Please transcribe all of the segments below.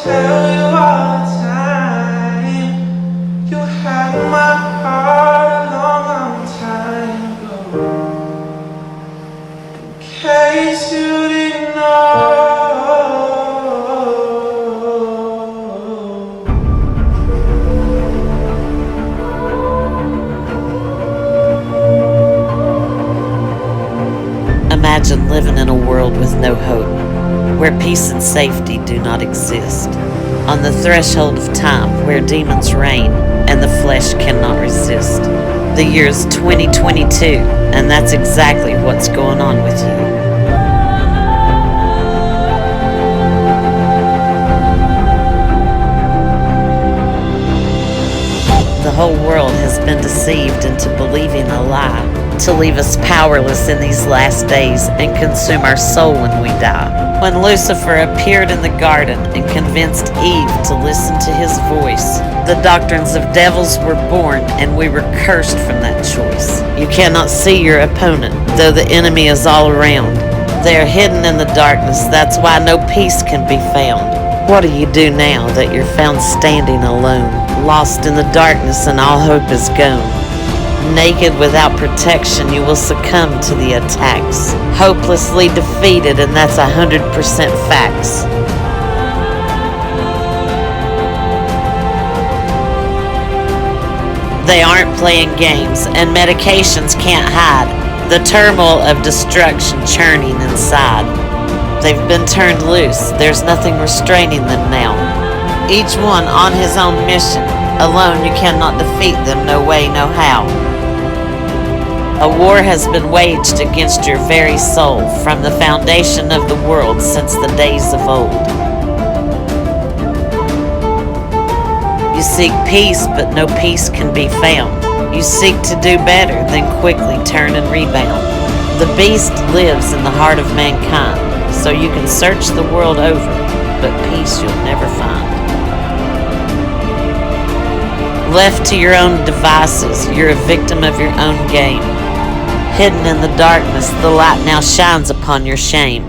tell you all the time, you had my heart a long, long time ago. In case you didn't know. Imagine living in a world with no hope, where peace and safety do not exist, on the threshold of time where demons reign and the flesh cannot resist. The year is 2022, and that's exactly what's going on with you. The whole world has been deceived into believing a lie to leave us powerless in these last days and consume our soul when we die. When Lucifer appeared in the garden and convinced Eve to listen to his voice, the doctrines of devils were born and we were cursed from that choice. You cannot see your opponent, though the enemy is all around. They are hidden in the darkness, that's why no peace can be found. What do you do now that you're found standing alone, lost in the darkness and all hope is gone? Naked without protection, you will succumb to the attacks. Hopelessly defeated, and that's 100% facts. They aren't playing games, and medications can't hide the turmoil of destruction churning inside. They've been turned loose, there's nothing restraining them now. Each one on his own mission. Alone you cannot defeat them, no way, no how. A war has been waged against your very soul from the foundation of the world since the days of old. You seek peace, but no peace can be found. You seek to do better, then quickly turn and rebound. The beast lives in the heart of mankind, so you can search the world over, but peace you'll never find. Left to your own devices, you're a victim of your own game. Hidden in the darkness, the light now shines upon your shame.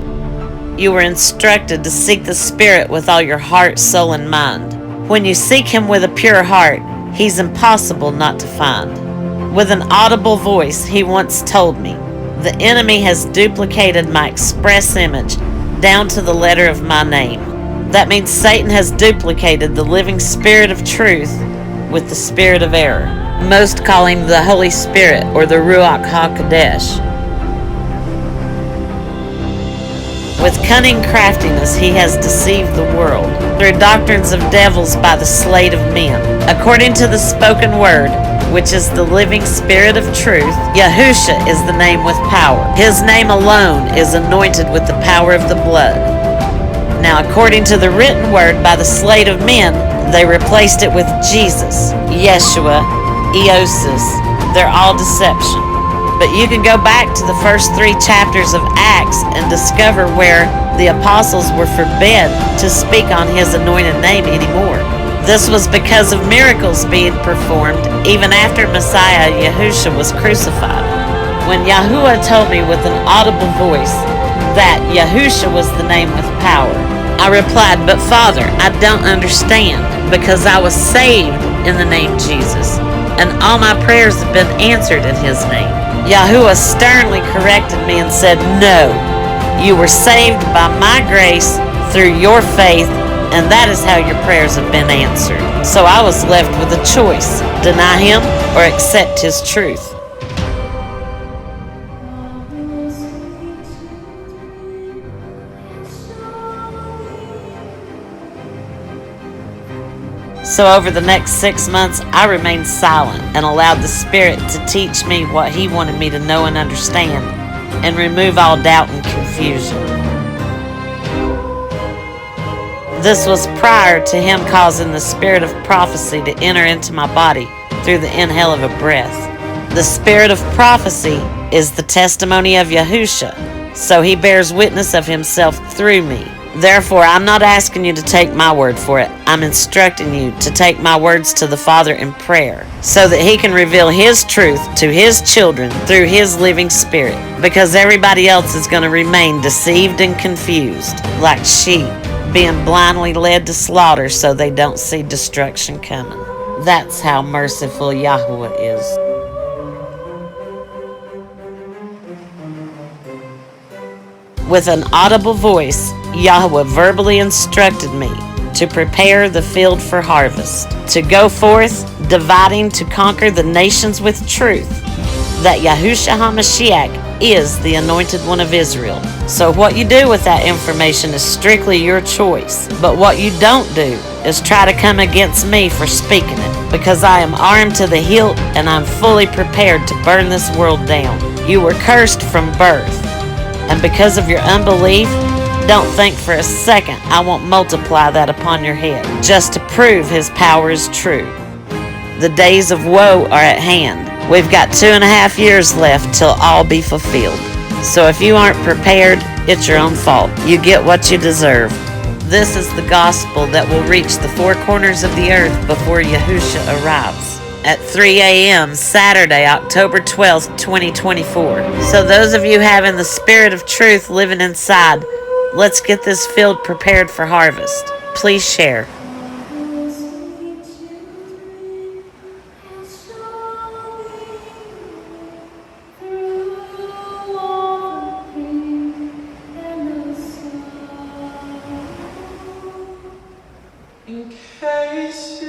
You were instructed to seek the Spirit with all your heart, soul, and mind. When you seek Him with a pure heart, He's impossible not to find. With an audible voice, He once told me, the enemy has duplicated my express image down to the letter of my name. That means Satan has duplicated the living Spirit of truth with the spirit of error. Most call him the Holy Spirit or the Ruach HaKodesh. With cunning craftiness he has deceived the world through doctrines of devils by the sleight of men. According to the spoken word, which is the living Spirit of truth, Yahusha is the name with power. His name alone is anointed with the power of the blood. Now according to the written word by the sleight of men, they replaced it with Jesus, Yeshua, Eosis. They're all deception. But you can go back to the first 3 chapters of Acts and discover where the apostles were forbid to speak on His anointed name anymore. This was because of miracles being performed even after Messiah Yahusha was crucified. When Yahuwah told me with an audible voice that Yahusha was the name with power, I replied, but Father, I don't understand, because I was saved in the name Jesus, and all my prayers have been answered in His name. Yahuwah sternly corrected me and said, no, you were saved by my grace through your faith, and that is how your prayers have been answered. So I was left with a choice, deny Him or accept His truth. So over the next 6 months, I remained silent and allowed the Spirit to teach me what He wanted me to know and understand, and remove all doubt and confusion. This was prior to Him causing the spirit of prophecy to enter into my body through the inhale of a breath. The spirit of prophecy is the testimony of Yahusha, so He bears witness of Himself through me. Therefore, I'm not asking you to take my word for it. I'm instructing you to take my words to the Father in prayer, so that He can reveal His truth to His children through His living Spirit, because everybody else is going to remain deceived and confused, like sheep being blindly led to slaughter so they don't see destruction coming. That's how merciful Yahweh is. With an audible voice, Yahweh verbally instructed me to prepare the field for harvest, to go forth, dividing to conquer the nations with truth, that Yahushua HaMashiach is the anointed one of Israel. So what you do with that information is strictly your choice. But what you don't do is try to come against me for speaking it, because I am armed to the hilt and I'm fully prepared to burn this world down. You were cursed from birth, and because of your unbelief, don't think for a second I won't multiply that upon your head, just to prove his power is true. The days of woe are at hand. We've got 2.5 years left till all be fulfilled. So if you aren't prepared, it's your own fault. You get what you deserve. This is the gospel that will reach the four corners of the earth before Yahushua arrives at 3 a.m. Saturday, October 12th, 2024. So those of you having the spirit of truth living inside, let's get this field prepared for harvest. Please share. In case